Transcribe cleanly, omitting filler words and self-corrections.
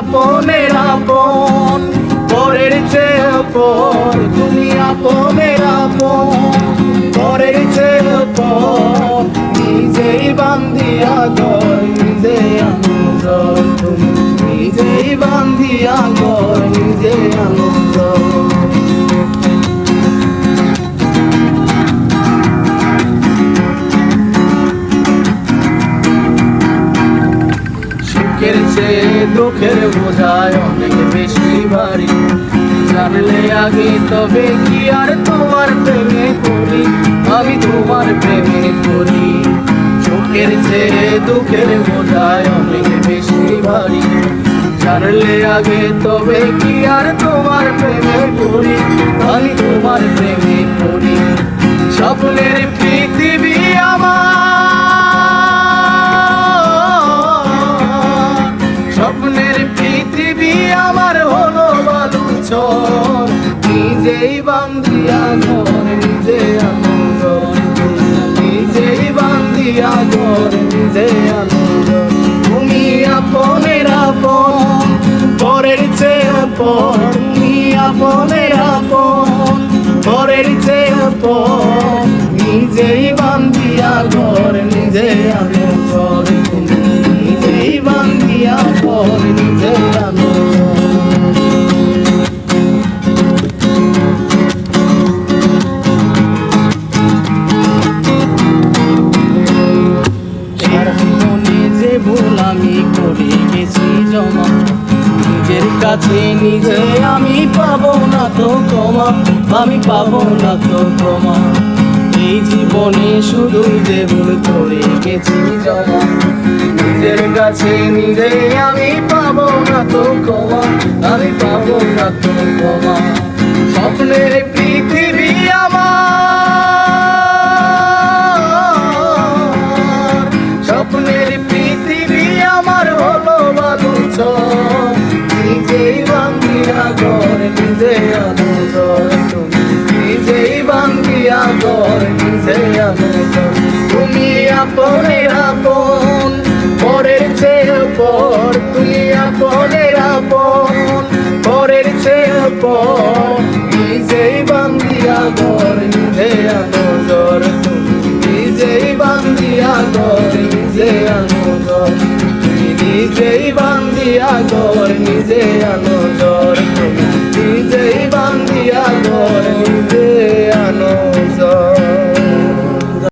আপনের আপন, পরের চেয়ে পর তুমি আপনের আপন, পরের চেয়ে পর নিজেই বান্ধিয়া ঘর নিজে আনন্দ, তুমি নিজেই বান্ধিয়া ঘর নিজে আনন্দ। সুখের চেয়ে দুঃখের বোঝায় অনেক বেশি ভারী, জানলে আগে তবে কি আর তোমার প্রেমে পড়ি, আমি তোমার প্রেমে পড়ি। সুখের চেয়ে দুঃখের বোঝায় অনেক বেশি ভারী, জানলে আগে তবে কি আর তোমার প্রেমে পড়ি, আমি তোমার প্রেমে পড়ি। স্বপ্নের পৃথিবী আমার, স্বপ্নের পৃথিবী আমার হলো বালুচর, নিজেই বান্ধিয়া ঘর নিজে আনন্দ, নিজেই বান্ধিয়া ঘর নিজে আনন্দ। তুমি আপনের আপন, পরের চেয়ে পর তুমি আপনের আপন, পরের চেয়ে পর নিজেই বান্ধিয়া ঘর নিজে আনন্দ, তুমি নিজেই বান্ধিয়া ঘর নিজে আনন্দ। ভুল আমি করে গেছি জমা, নিজের কাছে নিজে আমি পাবো না তো ক্ষমা, আমি পাবো না তো ক্ষমা। এই জীবনে শুধুই যে ভুল করে গেছি জমা, নিজের কাছে নিজে আমি পাবো না তো ক্ষমা, আমি পাবো না তো ক্ষমা। স্বপ্নের পৃথিবী আমার, স্বপ্নের পৃথিবী আমার হলো বালুচর, নিজেই বান্ধিয়া ঘর নিজে আনন্দ, তুমি নিজেই বান্ধিয়া ঘর নিজে আনন্দ। তুমি আপনের আপন, পরের চেয়ে পর তুমি আপনের আপন, পরের চেয়ে পর নিজেই বান্ধিয়া ঘর নিজে আনন্দ, তুমি নিজেই বান্ধিয়া ঘর নিজে আনন্দ, তুমি নিজেই বান্ধিয়া ঘর নিজে আনন্দ।